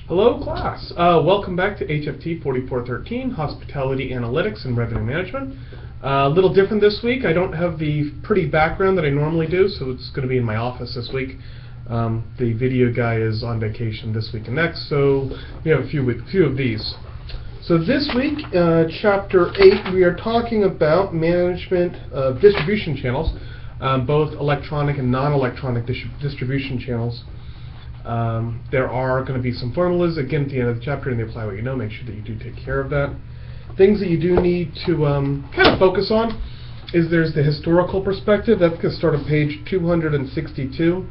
Hello class, welcome back to HFT4413, Hospitality Analytics and Revenue Management. A little different this week. I don't have the pretty background that I normally do, so it's going to be in my office this week. The video guy is on vacation this week and next, so we have a few of these. So this week, Chapter 8, we are talking about management of distribution channels, both electronic and non-electronic distribution channels. There are going to be some formulas, again, at the end of the chapter, and they apply what you know. Make sure that you do take care of that. Things that you do need to kind of focus on is there's the historical perspective. That's going to start on page 262.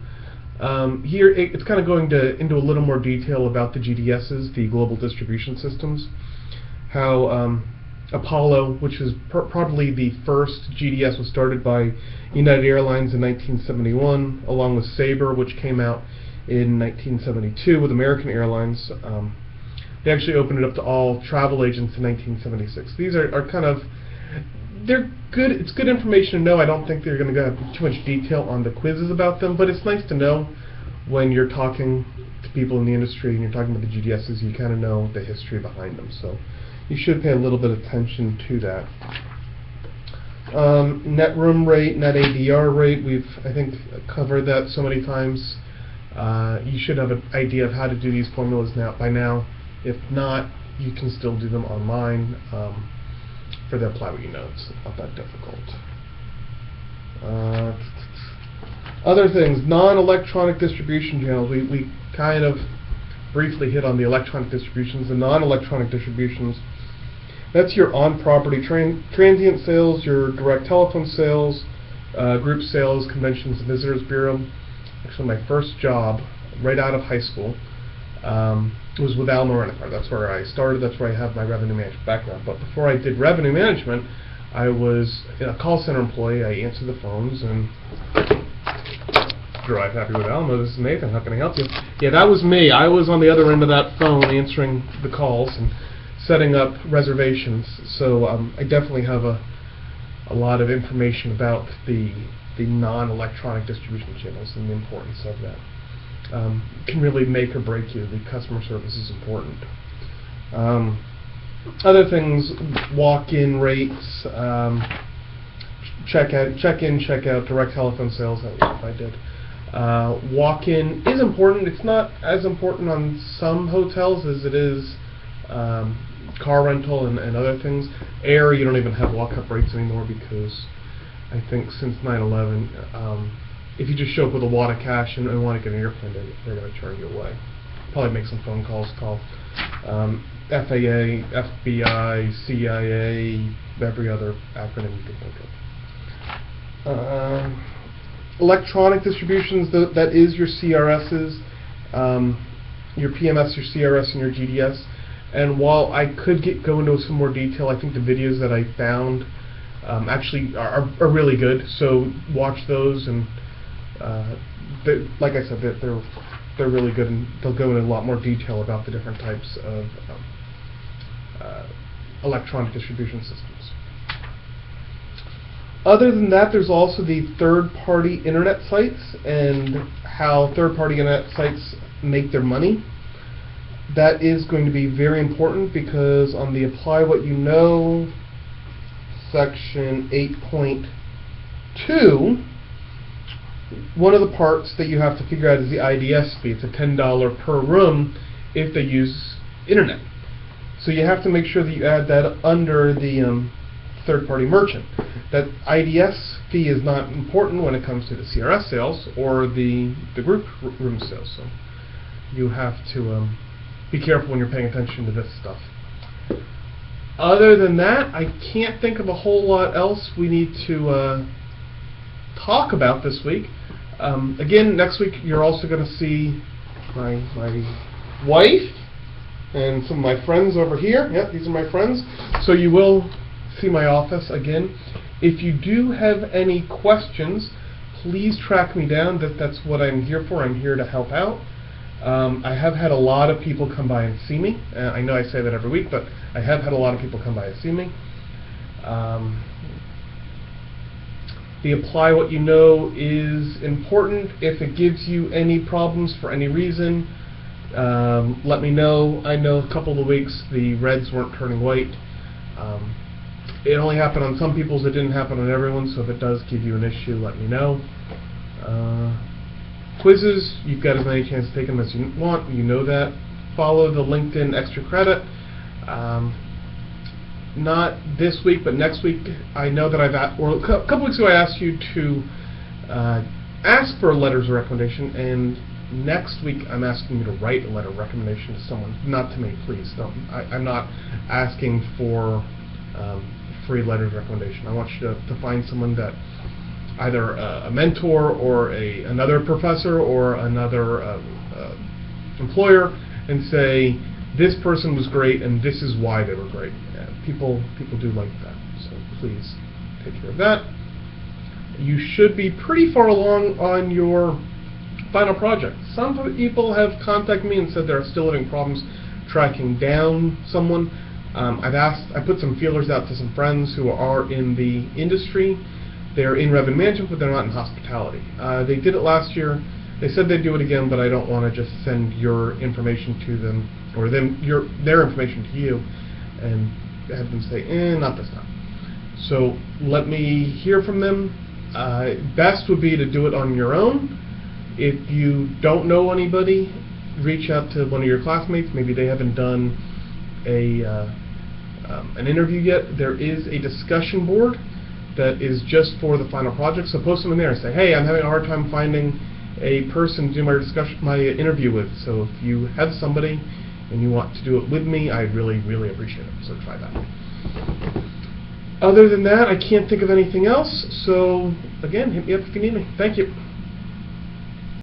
Here, it's kind of going into a little more detail about the GDSs, the Global Distribution Systems, how Apollo, which was probably the first GDS, was started by United Airlines in 1971, along with Sabre, which came out in 1972 with American Airlines. They actually opened it up to all travel agents in 1976. These are kind of, they're good. It's good information to know. I don't think they're going to go into too much detail on the quizzes about them, but it's nice to know when you're talking to people in the industry and you're talking about the GDSs, you kind of know the history behind them. So you should pay a little bit of attention to that. Net room rate, net ADR rate, we've, I think, covered that so many times. You should have an idea of how to do these formulas by now. If not, you can still do them online. For the apply what you know, it's not that difficult. Other things, non-electronic distribution channels. We kind of briefly hit on the electronic distributions. The non-electronic distributions, that's your on-property transient sales, your direct telephone sales, group sales, conventions and visitors bureau. Actually, my first job right out of high school was with Alma Rent-A-Car. That's where I started. That's where I have my revenue management background. But before I did revenue management, I was a call center employee. I answered the phones and drive happy with Alma. This is Nathan. How can I help you? Yeah, that was me. I was on the other end of that phone answering the calls and setting up reservations. So I definitely have a lot of information about the non-electronic distribution channels and the importance of that. Can really make or break you. The customer service is important. Other things, walk-in rates, check-in, check-out, direct telephone sales, that was what I did. Walk-in is important. It's not as important on some hotels as it is car rental and other things. Air, you don't even have walk-up rates anymore because I think since 9/11, if you just show up with a wad of cash and want to get an airplane, they're going to turn you away. Probably make some phone calls, call FAA, FBI, CIA, every other acronym you can think of. Electronic distributions, that is your CRSs, your PMS, your CRS, and your GDS. And while I could go into some more detail, I think the videos that I found actually are really good, so watch those, and like I said, they're really good, and they'll go into a lot more detail about the different types of electronic distribution systems. Other than that, there's also the third-party internet sites and how third-party internet sites make their money. That is going to be very important because on the Apply What You Know section 8.2, one of the parts that you have to figure out is the IDS fee. It's a $10 per room if they use internet. So you have to make sure that you add that under the third-party merchant. That IDS fee is not important when it comes to the CRS sales or the group room sales. So you have to be careful when you're paying attention to this stuff. Other than that, I can't think of a whole lot else we need to talk about this week. Again, next week you're also going to see my wife and some of my friends over here. Yep, these are my friends. So you will see my office again. If you do have any questions, please track me down. That's what I'm here for. I'm here to help out. I have had a lot of people come by and see me. I know I say that every week, but I have had a lot of people come by and see me. The Apply What You Know is important. If it gives you any problems for any reason, Let me know. I know a couple of weeks the reds weren't turning white. It only happened on some people's, it didn't happen on everyone, so if it does give you an issue, let me know. Quizzes, you've got as many chances to take them as you want, you know that. Follow the LinkedIn extra credit. Not this week, but next week, I know that a couple weeks ago I asked you to ask for letters of recommendation, and next week I'm asking you to write a letter of recommendation to someone, not to me, please. No, I'm not asking for free letters of recommendation. I want you to find someone that either a mentor or another professor or another employer, and say this person was great and this is why they were great. People do like that, so please take care of that. You should be pretty far along on your final project. Some people have contacted me and said they're still having problems tracking down someone. I put some feelers out to some friends who are in the industry. They're in revenue management, but they're not in hospitality. They did it last year. They said they'd do it again, but I don't want to just send your information to them, or their information to you, and have them say, not this time. So let me hear from them. Best would be to do it on your own. If you don't know anybody, reach out to one of your classmates. Maybe they haven't done an interview yet. There is a discussion board that is just for the final project. So post them in there and say, hey, I'm having a hard time finding a person to do my interview with. So if you have somebody and you want to do it with me, I'd really, really appreciate it. So try that. Other than that, I can't think of anything else. So again, hit me up if you need me. Thank you.